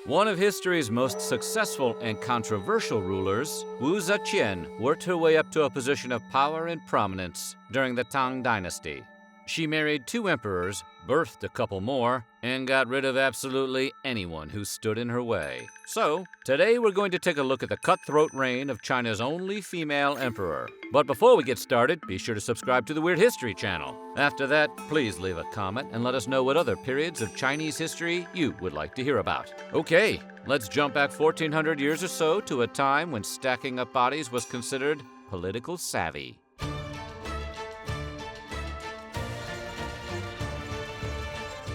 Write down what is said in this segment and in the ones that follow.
One of history's most successful and controversial rulers, Wu Zetian worked her way up to a position of power and prominence during the Tang Dynasty. She married 2 emperors, birthed a couple more, and got rid of absolutely anyone who stood in her way. So, today we're going to take a look at the cutthroat reign of China's only female emperor. But before we get started, be sure to subscribe to the Weird History channel. After that, please leave a comment and let us know what other periods of Chinese history you would like to hear about. Okay, let's jump back 1400 years or so to a time when stacking up bodies was considered political savvy.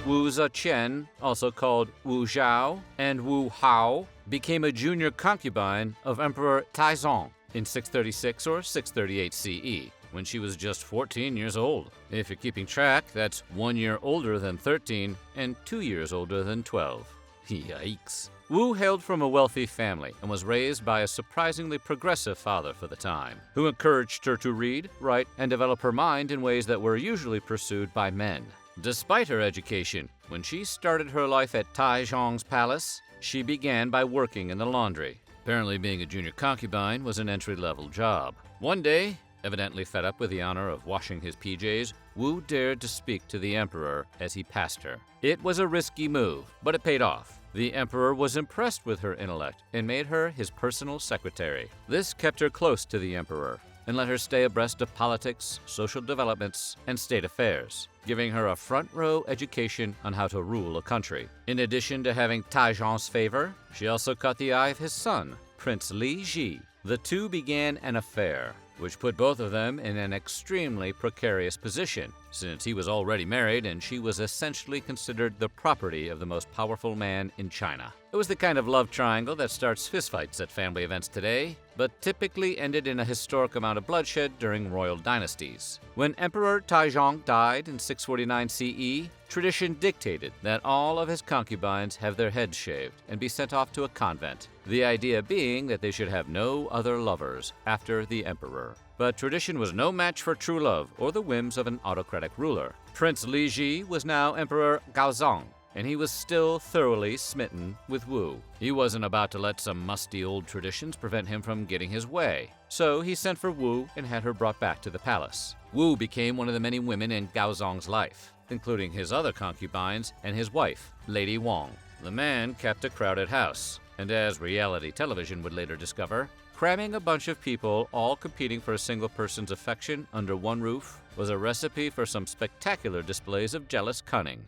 Wu Zetian, also called Wu Zhao and Wu Hao, became a junior concubine of Emperor Taizong in 636 or 638 CE, when she was just 14 years old. If you're keeping track, that's 1 year older than 13 and 2 years older than 12. Yikes. Wu hailed from a wealthy family and was raised by a surprisingly progressive father for the time, who encouraged her to read, write, and develop her mind in ways that were usually pursued by men. Despite her education, when she started her life at Taizong's palace, she began by working in the laundry. Apparently, being a junior concubine was an entry-level job. One day, evidently fed up with the honor of washing his PJs, Wu dared to speak to the emperor as he passed her. It was a risky move, but it paid off. The emperor was impressed with her intellect and made her his personal secretary. This kept her close to the emperor and let her stay abreast of politics, social developments, and state affairs, giving her a front-row education on how to rule a country. In addition to having Taizong's favor, she also caught the eye of his son, Prince Li Ji. The two began an affair, which put both of them in an extremely precarious position, since he was already married and she was essentially considered the property of the most powerful man in China. It was the kind of love triangle that starts fistfights at family events today, but typically ended in a historic amount of bloodshed during royal dynasties. When Emperor Taizong died in 649 CE, tradition dictated that all of his concubines have their heads shaved and be sent off to a convent, the idea being that they should have no other lovers after the emperor. But tradition was no match for true love or the whims of an autocratic ruler. Prince Li Ji was now Emperor Gaozong, and he was still thoroughly smitten with Wu. He wasn't about to let some musty old traditions prevent him from getting his way. So he sent for Wu and had her brought back to the palace. Wu became one of the many women in Gaozong's life, including his other concubines and his wife, Lady Wang. The man kept a crowded house, and as reality television would later discover, cramming a bunch of people all competing for a single person's affection under one roof was a recipe for some spectacular displays of jealous cunning.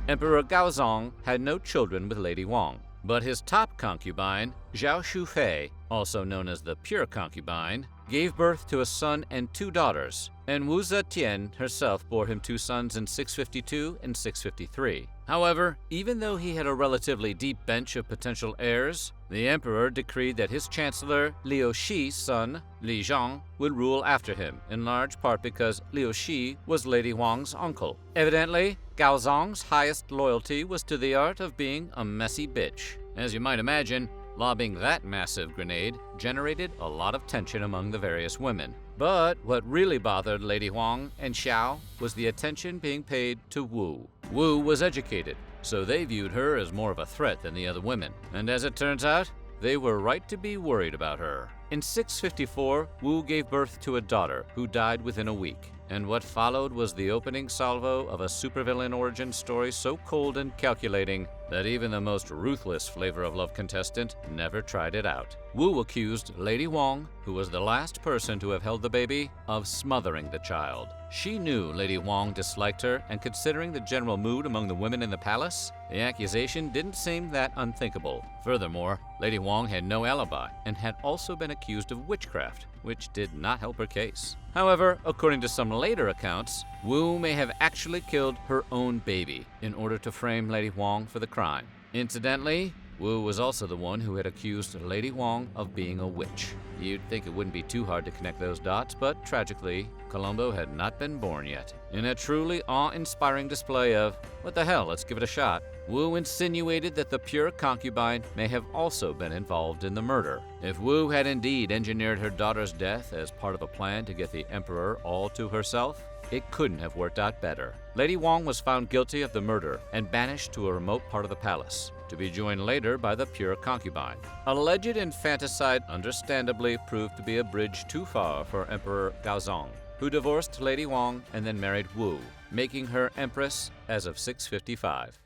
Emperor Gaozong had no children with Lady Wang, but his top concubine, Zhao Shufei, also known as the pure concubine, gave birth to a son and 2 daughters, and Wu Zetian herself bore him 2 sons in 652 and 653. However, even though he had a relatively deep bench of potential heirs, the emperor decreed that his chancellor, Liu Shi's son, Li Zhang, would rule after him, in large part because Liu Shi was Lady Wang's uncle. Evidently, Gaozong's highest loyalty was to the art of being a messy bitch. As you might imagine, lobbing that massive grenade generated a lot of tension among the various women. But what really bothered Lady Wang and Xiao was the attention being paid to Wu. Wu was educated, so they viewed her as more of a threat than the other women. And as it turns out, they were right to be worried about her. In 654, Wu gave birth to a daughter who died within a week. And what followed was the opening salvo of a supervillain origin story so cold and calculating that even the most ruthless Flavor of Love contestant never tried it out. Wu accused Lady Wang, who was the last person to have held the baby, of smothering the child. She knew Lady Wang disliked her, and considering the general mood among the women in the palace, the accusation didn't seem that unthinkable. Furthermore, Lady Wang had no alibi and had also been accused of witchcraft, which did not help her case. However, according to some later accounts, Wu may have actually killed her own baby in order to frame Lady Wang for the crime. Incidentally, Wu was also the one who had accused Lady Wang of being a witch. You'd think it wouldn't be too hard to connect those dots, but tragically, Columbo had not been born yet. In a truly awe-inspiring display of, what the hell, let's give it a shot, Wu insinuated that the pure concubine may have also been involved in the murder. If Wu had indeed engineered her daughter's death as part of a plan to get the emperor all to herself, It couldn't have worked out better. Lady Wang was found guilty of the murder and banished to a remote part of the palace, to be joined later by the pure concubine. Alleged infanticide understandably proved to be a bridge too far for Emperor Gaozong, who divorced Lady Wang and then married Wu, making her Empress as of 655.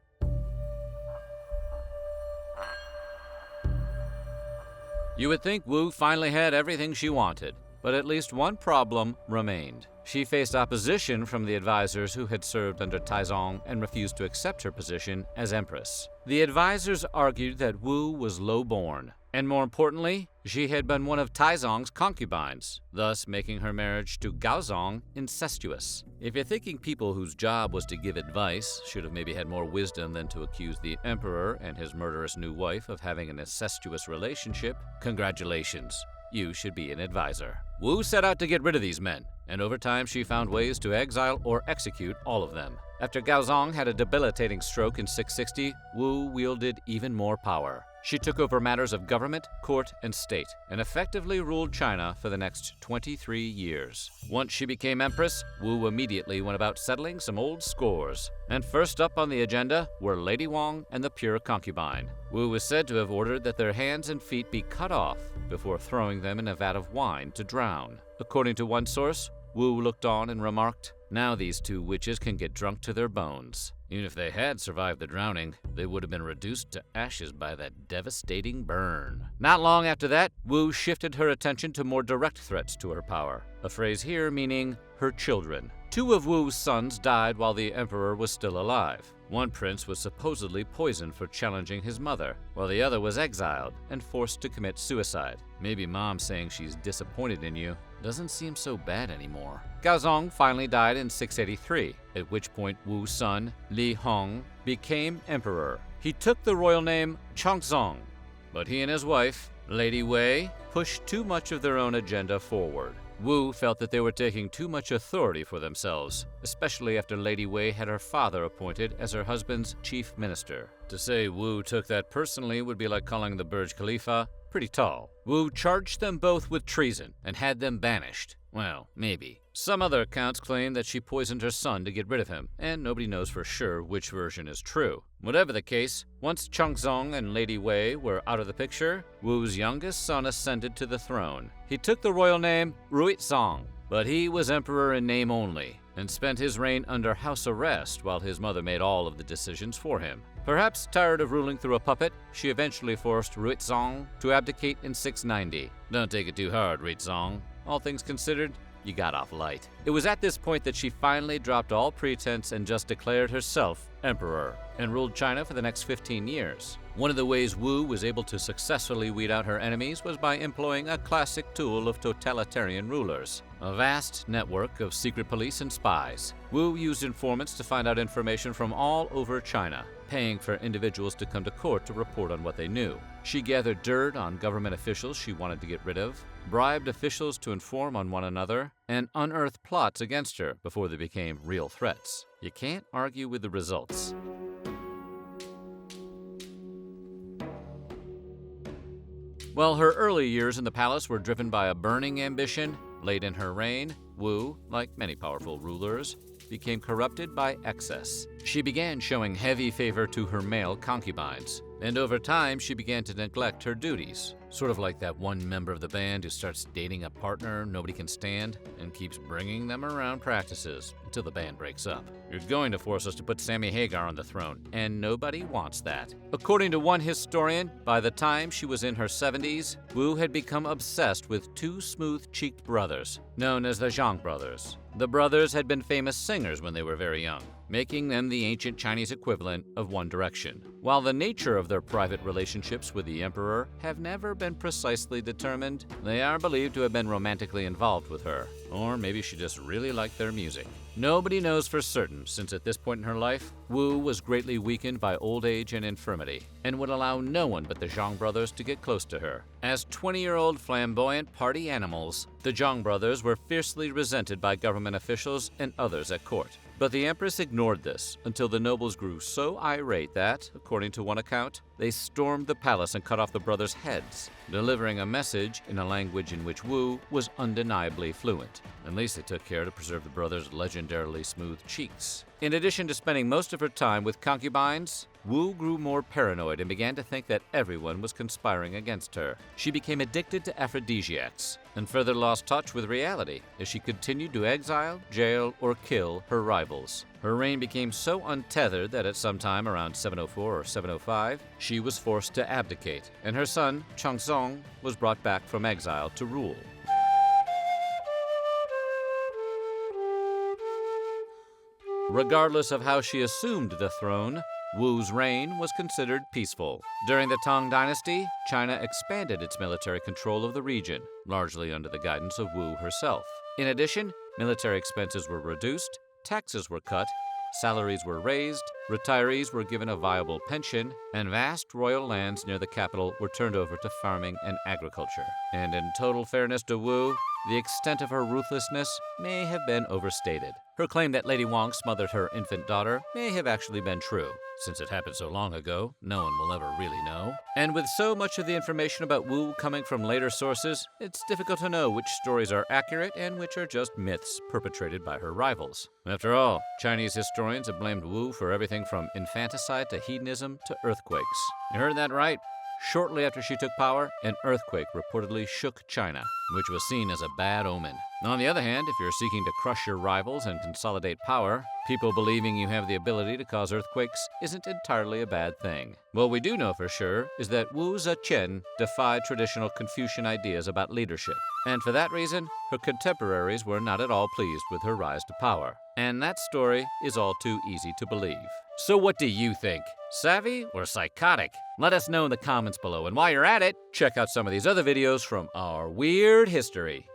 You would think Wu finally had everything she wanted, but at least one problem remained. She faced opposition from the advisors who had served under Taizong and refused to accept her position as Empress. The advisors argued that Wu was low-born, and more importantly, she had been one of Taizong's concubines, thus making her marriage to Gaozong incestuous. If you're thinking people whose job was to give advice should have maybe had more wisdom than to accuse the emperor and his murderous new wife of having an incestuous relationship, congratulations. You should be an advisor. Wu set out to get rid of these men, and over time she found ways to exile or execute all of them. After Gaozong had a debilitating stroke in 660, Wu wielded even more power. She took over matters of government, court, and state, and effectively ruled China for the next 23 years. Once she became empress, Wu immediately went about settling some old scores. And first up on the agenda were Lady Wang and the pure concubine. Wu was said to have ordered that their hands and feet be cut off before throwing them in a vat of wine to drown. According to one source, Wu looked on and remarked, "Now these two witches can get drunk to their bones." Even if they had survived the drowning, they would have been reduced to ashes by that devastating burn. Not long after that, Wu shifted her attention to more direct threats to her power, a phrase here meaning her children. Two of Wu's sons died while the emperor was still alive. One prince was supposedly poisoned for challenging his mother, while the other was exiled and forced to commit suicide. Maybe mom saying she's disappointed in you doesn't seem so bad anymore. Gaozong finally died in 683, at which point Wu's son, Li Hong, became emperor. He took the royal name Chongzong, but he and his wife, Lady Wei, pushed too much of their own agenda forward. Wu felt that they were taking too much authority for themselves, especially after Lady Wei had her father appointed as her husband's chief minister. To say Wu took that personally would be like calling the Burj Khalifa pretty tall. Wu charged them both with treason and had them banished. Well, maybe. Some other accounts claim that she poisoned her son to get rid of him, and nobody knows for sure which version is true. Whatever the case, once Chongzong and Lady Wei were out of the picture, Wu's youngest son ascended to the throne. He took the royal name Ruizong, but he was emperor in name only, and spent his reign under house arrest while his mother made all of the decisions for him. Perhaps tired of ruling through a puppet, she eventually forced Ruizong to abdicate in 690. Don't take it too hard, Ruizong. All things considered, you got off light. It was at this point that she finally dropped all pretense and just declared herself emperor, and ruled China for the next 15 years. One of the ways Wu was able to successfully weed out her enemies was by employing a classic tool of totalitarian rulers, a vast network of secret police and spies. Wu used informants to find out information from all over China, paying for individuals to come to court to report on what they knew. She gathered dirt on government officials she wanted to get rid of, bribed officials to inform on one another, and unearthed plots against her before they became real threats. You can't argue with the results. While her early years in the palace were driven by a burning ambition, late in her reign, Wu, like many powerful rulers, became corrupted by excess. She began showing heavy favor to her male concubines, and over time she began to neglect her duties. Sort of like that one member of the band who starts dating a partner nobody can stand and keeps bringing them around practices until the band breaks up. You're going to force us to put Sammy Hagar on the throne, and nobody wants that. According to one historian, by the time she was in her 70s, Wu had become obsessed with two smooth-cheeked brothers, known as the Zhang brothers. The brothers had been famous singers when they were very young, making them the ancient Chinese equivalent of One Direction. While the nature of their private relationships with the emperor have never been precisely determined, they are believed to have been romantically involved with her, or maybe she just really liked their music. Nobody knows for certain, since at this point in her life, Wu was greatly weakened by old age and infirmity, and would allow no one but the Zhang brothers to get close to her. As 20-year-old flamboyant party animals, the Zhang brothers were fiercely resented by government officials and others at court. But the Empress ignored this until the nobles grew so irate that, according to one account, they stormed the palace and cut off the brothers' heads. delivering a message in a language in which Wu was undeniably fluent. At least they took care to preserve the brothers' legendarily smooth cheeks. In addition to spending most of her time with concubines, Wu grew more paranoid and began to think that everyone was conspiring against her. She became addicted to aphrodisiacs and further lost touch with reality as she continued to exile, jail, or kill her rivals. Her reign became so untethered that at some time around 704 or 705, she was forced to abdicate, and her son, Changzong, was brought back from exile to rule. Regardless of how she assumed the throne, Wu's reign was considered peaceful. During the Tang Dynasty, China expanded its military control of the region, largely under the guidance of Wu herself. In addition, military expenses were reduced, taxes were cut, salaries were raised, retirees were given a viable pension, and vast royal lands near the capital were turned over to farming and agriculture. And in total fairness to Wu, the extent of her ruthlessness may have been overstated. Her claim that Lady Wang smothered her infant daughter may have actually been true. Since it happened so long ago, no one will ever really know. And with so much of the information about Wu coming from later sources, it's difficult to know which stories are accurate and which are just myths perpetrated by her rivals. After all, Chinese historians have blamed Wu for everything from infanticide to hedonism to earthquakes. You heard that right? Shortly after she took power, an earthquake reportedly shook China, which was seen as a bad omen. On the other hand, if you're seeking to crush your rivals and consolidate power, people believing you have the ability to cause earthquakes isn't entirely a bad thing. What we do know for sure is that Wu Zetian defied traditional Confucian ideas about leadership, and for that reason, her contemporaries were not at all pleased with her rise to power. And that story is all too easy to believe. So what do you think? Savvy or psychotic? Let us know in the comments below, and while you're at it, check out some of these other videos from our weird history.